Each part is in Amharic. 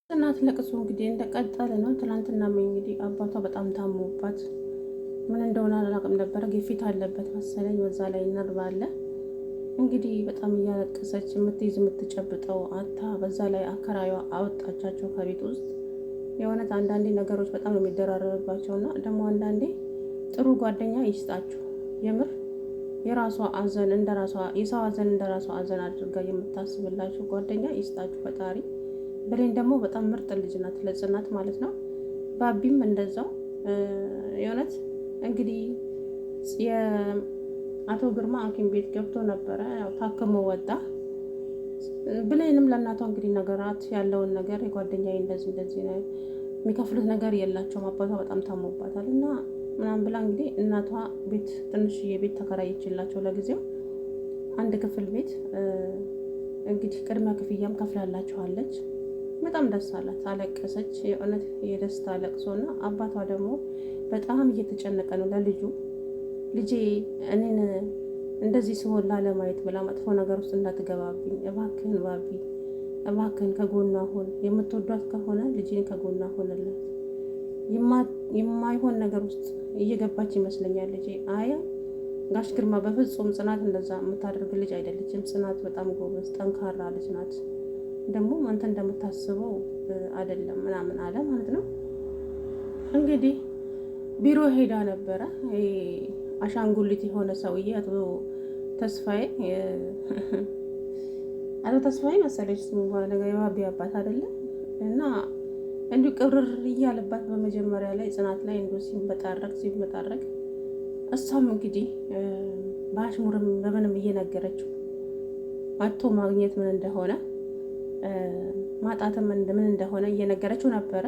እናት ለቅሶ እንግዲህ እንደቀጠለ ነው። ትናንትናም እንግዲህ አባቷ በጣም ታሞባት ምን እንደሆነ አላውቅም ነበረ። ግፊት አለበት መሰለኝ፣ በዛ ላይ ነርቭ አለ። እንግዲህ በጣም እያለቀሰች የምትይዝ የምትጨብጠው አታ፣ በዛ ላይ አከራዩዋ አወጣቻቸው ከቤት ውስጥ። የእውነት አንዳንዴ ነገሮች በጣም ነው የሚደራረብባቸው እና ደግሞ አንዳንዴ ጥሩ ጓደኛ ይስጣችሁ። የምር የራሷ አዘን እንደ ራሷ፣ የሰው አዘን እንደ ራሷ አዘን አድርጋ የምታስብላችሁ ጓደኛ ይስጣችሁ ፈጣሪ። ብሌን ደግሞ በጣም ምርጥ ልጅ ናት፣ ለጽናት ማለት ነው። ባቢም እንደዛው። የእውነት እንግዲህ የአቶ ግርማ ሐኪም ቤት ገብቶ ነበረ፣ ያው ታክሞ ወጣ። ብሌንም ለእናቷ እንግዲህ ነገራት ያለውን ነገር፣ የጓደኛዬ እንደዚህ እንደዚህ ነው፣ የሚከፍሉት ነገር የላቸውም፣ አባቷ በጣም ታሞባታል እና ምናምን ብላ እንግዲህ እናቷ ቤት ትንሽዬ ቤት ተከራየችላቸው ለጊዜው፣ አንድ ክፍል ቤት። እንግዲህ ቅድመ ክፍያም ከፍላላችኋለች። በጣም ደስ አላት፣ አለቀሰች። የእውነት የደስታ ለቅሶና አባቷ ደግሞ በጣም እየተጨነቀ ነው ለልጁ። ልጄ እኔን እንደዚህ ስሆን ላለማየት ብላ መጥፎ ነገር ውስጥ እንዳትገባብኝ እባክህን ባቢ፣ እባክህን ከጎኗ ሁን። የምትወዷት ከሆነ ልጄን ከጎኗ ሁንላት። የማይሆን ነገር ውስጥ እየገባች ይመስለኛል ልጄ። አያ ጋሽ ግርማ በፍጹም ጽናት እንደዛ የምታደርግ ልጅ አይደለችም። ጽናት በጣም ጎበዝ ጠንካራ ልጅ ናት። ደግሞ አንተ እንደምታስበው አይደለም ምናምን አለ ማለት ነው። እንግዲህ ቢሮ ሄዳ ነበረ። አሻንጉሊት የሆነ ሰውዬ አቶ ተስፋዬ መሰለች ስሙ፣ የባቢ አባት አይደለም። እና እንዲሁ ቅብርር እያለባት በመጀመሪያ ላይ ጽናት ላይ እንዲሁ ሲመጣረቅ እሷም እንግዲህ በአሽሙርም በምንም እየነገረችው አቶ ማግኘት ምን እንደሆነ ማጣትም ምን እንደሆነ እየነገረችው ነበረ።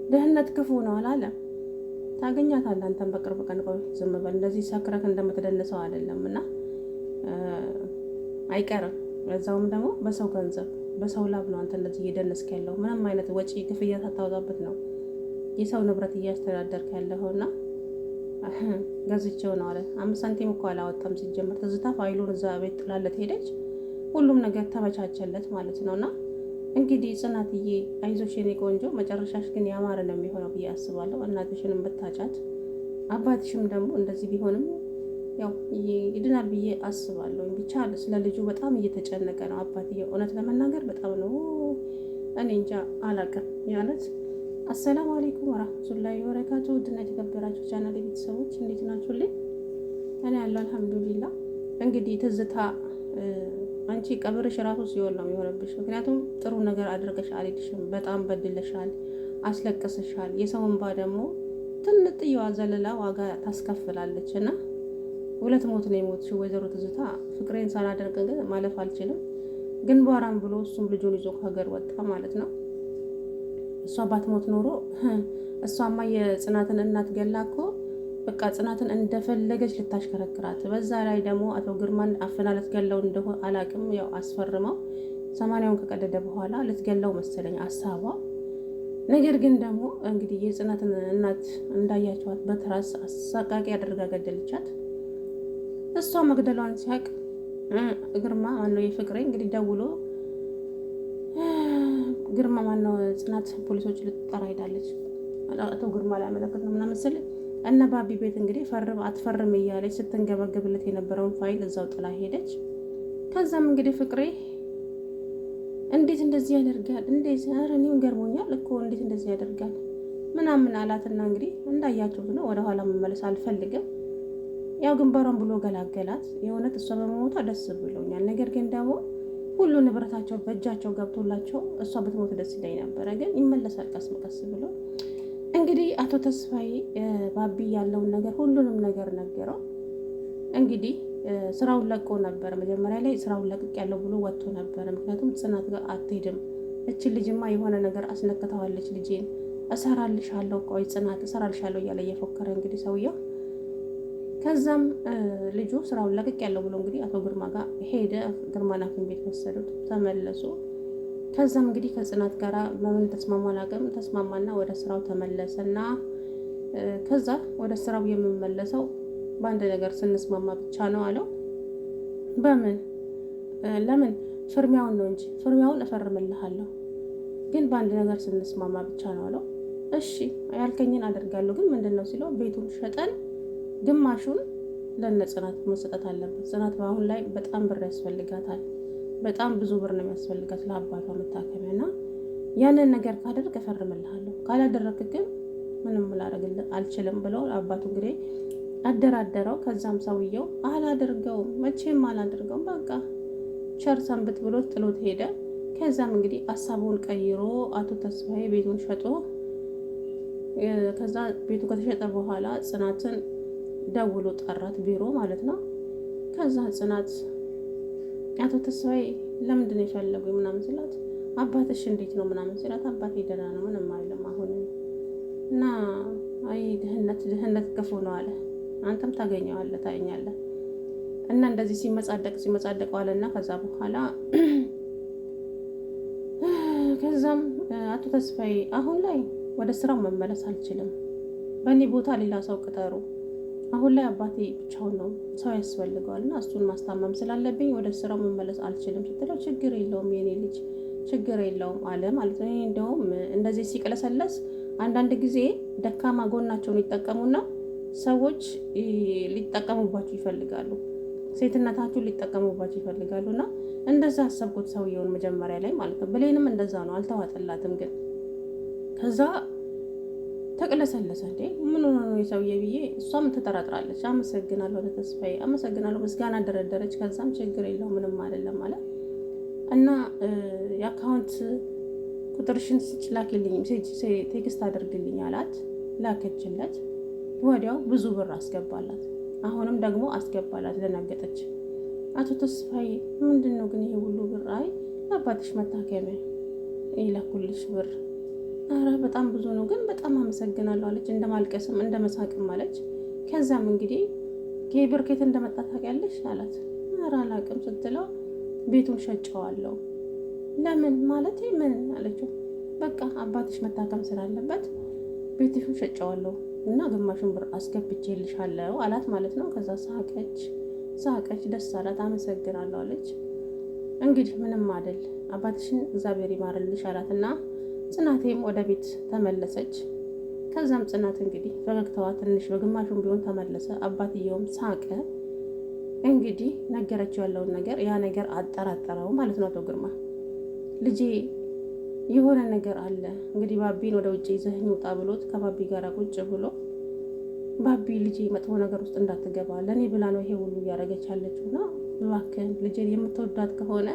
ድህነት ክፉ ነው አላለም። ታገኛታለህ አንተም በቅርብ ቀን። ቆይ ዝም በል፣ እንደዚህ ሰክረክ እንደምትደንሰው አይደለም እና አይቀርም። ለዛውም ደግሞ በሰው ገንዘብ በሰው ላብ ነው አንተ እንደዚህ እየደነስክ ያለው። ምንም አይነት ወጪ ክፍያ ሳታወጣበት ነው የሰው ንብረት እያስተዳደርክ ያለውና ገዝቼው ነው አለ። 5 ሳንቲም እኮ አላወጣም ሲጀመር። ትዝታ ፋይሉን እዛ ቤት ጥላለት ሄደች። ሁሉም ነገር ተመቻቸለት ማለት ነውና እንግዲህ ጽናትዬ አይዞሽ የኔ ቆንጆ፣ መጨረሻሽ ግን ያማረ ነው የሚሆነው ብዬ አስባለሁ። እናትሽንም ብታጫት አባትሽም ደግሞ እንደዚህ ቢሆንም ያው ይድናል ብዬ አስባለሁ። ብቻ ስለ ልጁ በጣም እየተጨነቀ ነው አባትዬው። እውነት ለመናገር በጣም ነው እኔ እንጃ አላውቅም ያለት። አሰላሙ አለይኩም ወራህመቱላሂ ወበረካቱ። ውድና የተከበራችሁ ቻናል ቤተሰቦች እንዴት ናችሁልኝ? እኔ ያለው አልሐምዱሊላህ። እንግዲህ ትዝታ አንቺ ቀብርሽ ራሱ ሲሆን ነው የሚሆንብሽ። ምክንያቱም ጥሩ ነገር አድርገሽ አልሄድሽም። በጣም በድለሻል፣ አስለቅስሻል። የሰው እንባ ደግሞ ትንጥየዋ ዘለላ ዋጋ ታስከፍላለች እና 2 ሞት ነው የሞትሽው ወይዘሮ ትዝታ። ፍቅሬን ሳላደርግ ግን ማለፍ አልችልም። ግንባራን ብሎ እሱም ልጁን ይዞ ከሀገር ወጣ ማለት ነው። እሷ ባትሞት ኖሮ እሷማ የጽናትን እናት ገላ እኮ በቃ ጽናትን እንደፈለገች ልታሽከረክራት። በዛ ላይ ደግሞ አቶ ግርማን አፍና ልትገለው እንደሆነ አላቅም። ያው አስፈርመው 80ውን ከቀደደ በኋላ ልትገለው መሰለኝ አሳቧ። ነገር ግን ደግሞ እንግዲህ የጽናትን እናት እንዳያቸዋት በትራስ አሳቃቂ አድርጋ ገደልቻት። እሷ መግደሏን ሲያቅ ግርማ ማነው የፍቅሬ እንግዲህ ደውሎ ግርማ ማነው ጽናት ፖሊሶች ልትጠራ ሄዳለች። አቶ ግርማ ላይ አመለከት ነው ምናምን ስል እነ ባቢ ቤት እንግዲህ ፈርም አትፈርም እያለች ስትንገበገብለት የነበረውን ፋይል እዛው ጥላ ሄደች። ከዛም እንግዲህ ፍቅሬ እንዴት እንደዚህ ያደርጋል? እንዴት እኔም ገርሞኛል እኮ እንዴት እንደዚህ ያደርጋል ምናምን አላትና እንግዲህ እንዳያችሁት ነው። ወደኋላ መመለስ አልፈልግም። ያው ግንባሯን ብሎ ገላገላት። የእውነት እሷ በመሞቷ ደስ ብሎኛል። ነገር ግን ደግሞ ሁሉ ንብረታቸው በእጃቸው ገብቶላቸው እሷ ብትሞት ደስ ይለኝ ነበረ። ግን ይመለሳል ቀስ በቀስ ብሎ። እንግዲህ አቶ ተስፋዬ ባቢ ያለውን ነገር ሁሉንም ነገር ነገረው። እንግዲህ ስራውን ለቆ ነበር። መጀመሪያ ላይ ስራውን ለቅቅ ያለው ብሎ ወጥቶ ነበረ። ምክንያቱም ጽናት ጋር አትሄድም፣ እችን ልጅማ የሆነ ነገር አስነክተዋለች፣ ልጄን እሰራልሻለሁ፣ ቆይ ጽናት እሰራልሻለሁ እያለ እየፎከረ እንግዲህ ሰውየው። ከዛም ልጁ ስራውን ለቅቅ ያለው ብሎ እንግዲህ አቶ ግርማ ጋር ሄደ። ግርማን ሐኪም ቤት ወሰዱት፣ ተመለሱ። ከዛም እንግዲህ ከጽናት ጋር በምን ተስማማ አላውቅም፣ ተስማማና ወደ ስራው ተመለሰና ከዛ ወደ ስራው የምመለሰው በአንድ ነገር ስንስማማ ብቻ ነው አለው። በምን ለምን ፍርሚያውን ነው እንጂ ፍርሚያውን እፈርምልሃለሁ ግን በአንድ ነገር ስንስማማ ብቻ ነው አለው። እሺ ያልከኝን አደርጋለሁ፣ ግን ምንድን ነው ሲለው ቤቱን ሸጠን ግማሹን ለነጽናት መሰጠት አለበት። ጽናት በአሁን ላይ በጣም ብር ያስፈልጋታል። በጣም ብዙ ብር ነው የሚያስፈልጋት ለአባቷ መታከሚያ እና ያንን ነገር ካደርግ እፈርምልሃለሁ፣ ካላደረግክ ግን ምንም ላደርግልህ አልችልም ብለው አባቱ እንግዲህ አደራደረው። ከዛም ሰውየው አላደርገውም፣ መቼም አላደርገውም፣ በቃ ቸር ሰንብት ብሎ ጥሎት ሄደ። ከዛም እንግዲህ ሀሳቡን ቀይሮ አቶ ተስፋዬ ቤቱን ሸጦ ከዛ ቤቱ ከተሸጠ በኋላ ጽናትን ደውሎ ጠራት፣ ቢሮ ማለት ነው። ከዛ ጽናት አቶ ተስፋዬ ለምንድን ነው የፈለጉ ምናምን ስላት አባትሽ እንዴት ነው ምናምን ስላት አባቴ ደህና ነው ምንም አይልም አሁን እና አይ ድህነት ክፉ ነው አለ። አንተም ታገኘዋለህ ታየኛለህ። እና እንደዚህ ሲመጻደቅ ዋለና ከዛ በኋላ ከዛም አቶ ተስፋዬ አሁን ላይ ወደ ስራው መመለስ አልችልም፣ በእኔ ቦታ ሌላ ሰው ቅጠሩ፣ አሁን ላይ አባቴ ብቻውን ነው ሰው ያስፈልገዋል እና እሱን ማስታመም ስላለብኝ ወደ ስራው መመለስ አልችልም ስትለው ችግር የለውም የኔ ልጅ ችግር የለውም አለ ማለት ነው። እንደውም እንደዚህ ሲቅለሰለስ አንዳንድ ጊዜ ደካማ ጎናቸውን ይጠቀሙና ሰዎች ሊጠቀሙባችሁ ይፈልጋሉ፣ ሴትነታችሁን ሊጠቀሙባችሁ ይፈልጋሉ። እና እንደዛ አሰብኩት ሰውየውን መጀመሪያ ላይ ማለት ነው። ብሌንም እንደዛ ነው፣ አልተዋጠላትም። ግን ከዛ ተቅለሰለሰ። እንዴ ምን ሆነ ነው የሰውዬ ብዬ እሷም ትጠራጥራለች። አመሰግናለሁ ለተስፋዬ አመሰግናለሁ፣ ምስጋና ደረደረች። ከዛም ችግር የለው ምንም አይደለም ማለት እና የአካውንት ቁጥርሽን ላኪልኝ ቴክስት አድርግልኝ አላት። ላከችለት። ወዲያው ብዙ ብር አስገባላት። አሁንም ደግሞ አስገባላት። ደነገጠች። አቶ ተስፋዬ ምንድን ነው ግን ይሄ ሁሉ ብር? አይ አባትሽ መታከሚያ ይላኩልሽ ብር። አረ በጣም ብዙ ነው ግን በጣም አመሰግናለሁ አለች። እንደማልቀስም እንደመሳቅም አለች። ከዛም እንግዲህ ይሄ ብር ከየት እንደመጣ ታውቂያለሽ አላት። አረ አላውቅም ስትለው ቤቱን ሸጨዋለሁ። ለምን ማለት ምን አለችው። በቃ አባትሽ መታከም ስላለበት ቤትሽን ሸጨዋለሁ እና ግማሹን ብር አስገብቼልሻለሁ አላት ማለት ነው። ከዛ ሳቀች፣ ደስ አላት። አመሰግናለሁ አለች። እንግዲህ ምንም አይደል አባትሽን እግዚአብሔር ይማርልሽ አላትና ጽናቴም ወደ ቤት ተመለሰች። ከዛም ጽናት እንግዲህ ፈገግታዋ ትንሽ በግማሹም ቢሆን ተመለሰ። አባትየውም ሳቀ። እንግዲህ ነገረችው ያለውን ነገር። ያ ነገር አጠራጠረው ማለት ነው። አቶ ግርማ ልጄ የሆነ ነገር አለ እንግዲህ ባቢን ወደ ውጭ ይዘህኝ ውጣ ብሎት ከባቢ ጋር ቁጭ ብሎ ባቢ ልጄ መጥፎ ነገር ውስጥ እንዳትገባ ለእኔ ብላ ነው ይሄ ሁሉ እያደረገች ያለችው እና እባክህን ልጄን የምትወዳት ከሆነ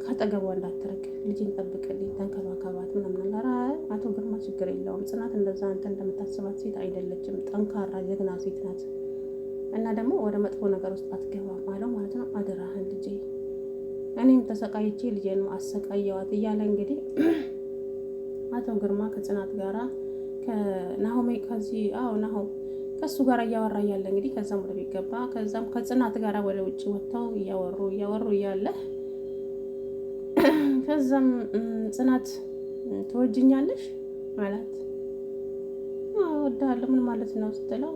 ከአጠገቧ እንዳትርቅ፣ ልጄን ጠብቅልኝ፣ ተንከባከባት ምናምን። ኧረ አቶ ግርማ ችግር የለውም ጽናት እንደዛ አንተ እንደምታስባት ሴት አይደለችም፣ ጠንካራ ጀግና ሴት ናት እና ደግሞ ወደ መጥፎ ነገር ውስጥ አትገባም አለው ማለት ነው። አደራህን ልጄ እኔም ተሰቃይቼ ልጄን አሰቃየዋት እያለ እንግዲህ አቶ ግርማ ከጽናት ጋራ ከናሆሜ ናሆም ከሱ ጋር እያወራ እያለ እንግዲህ ከዛም ወደ ቤት ገባ። ከዛም ከጽናት ጋራ ወደ ውጭ ወጥተው እያወሩ እያለ ከዛም ጽናት ትወጅኛለሽ ማለት እወድሃለሁ ምን ማለት ነው ስትለው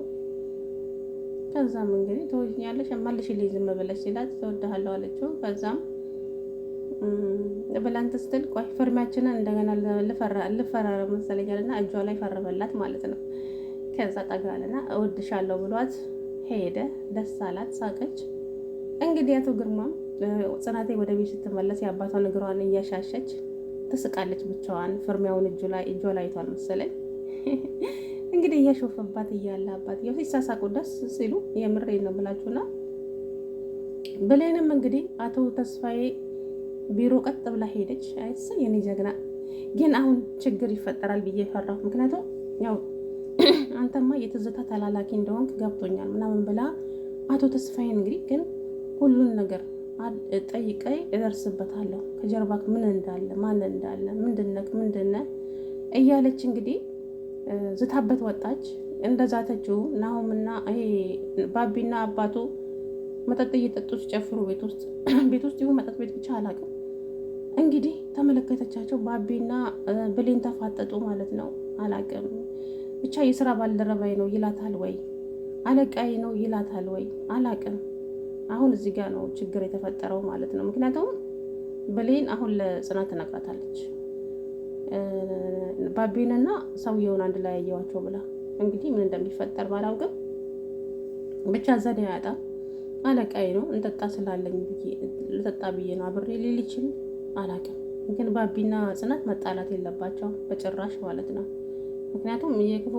ከዛም እንግዲህ ትወጅኛለሽ መልሽልኝ ዝም ብለሽ ሲላት እወድሃለሁ አለችው። ከዛም ብላንት ስትል ቆይ ፈርሚያችንን እንደገና ልፈራረም መሰለኛልና እጇ ላይ ፈረመላት ማለት ነው። ከዛ ጠጋለና እወድሻለሁ ብሏት ሄደ። ደስ አላት፣ ሳቀች። እንግዲህ አቶ ግርማም ጽናቴ ወደ ቤት ስትመለስ የአባቷን እግሯን እያሻሸች ትስቃለች ብቻዋን። ፍርሚያውን እጇ ላይ አይቷል መሰለኝ። እንግዲህ እያሾፈባት እያለ አባትየው ሲሳሳቁ ደስ ሲሉ የምሬ ነው ብላችሁና ብሌንም እንግዲህ አቶ ተስፋዬ ቢሮ ቀጥ ብላ ሄደች። አይስ የኔ ጀግና ግን አሁን ችግር ይፈጠራል ብዬ ፈራሁ። ምክንያቱም ያው አንተማ የትዝታ ተላላኪ እንደሆንክ ገብቶኛል ምናምን ብላ አቶ ተስፋዬን እንግዲህ ግን ሁሉን ነገር ጠይቀኝ እደርስበታለሁ ከጀርባ ምን እንዳለ ማን እንዳለ ምንድነ እያለች እንግዲህ ዝታበት ወጣች። እንደዛተችው ናሆምና ይሄ ባቢና አባቱ መጠጥ እየጠጡ ሲጨፍሩ ቤት ውስጥ ይሁን መጠጥ ቤት ብቻ አላውቅም። እንግዲህ ተመለከተቻቸው። ባቢና ብሌን ተፋጠጡ ማለት ነው። አላውቅም ብቻ የስራ ባልደረባዬ ነው ይላታል ወይ አለቃዬ ነው ይላታል ወይ አላውቅም። አሁን እዚህ ጋር ነው ችግር የተፈጠረው ማለት ነው። ምክንያቱም ብሌን አሁን ለጽናት ትነግራታለች። ባቢንና ሰውየውን አንድ ላይ ያየዋቸው ብላ እንግዲህ ምን እንደሚፈጠር ባላውቅም ብቻ ዘዴ ያጣ አለቃዬ ነው እንጠጣ ስላለኝ ልጠጣ ብዬ ነው አብሬ ሊል ይችል አላውቅም። ግን ባቢና ጽናት መጣላት የለባቸው በጭራሽ ማለት ነው። ምክንያቱም የክፉ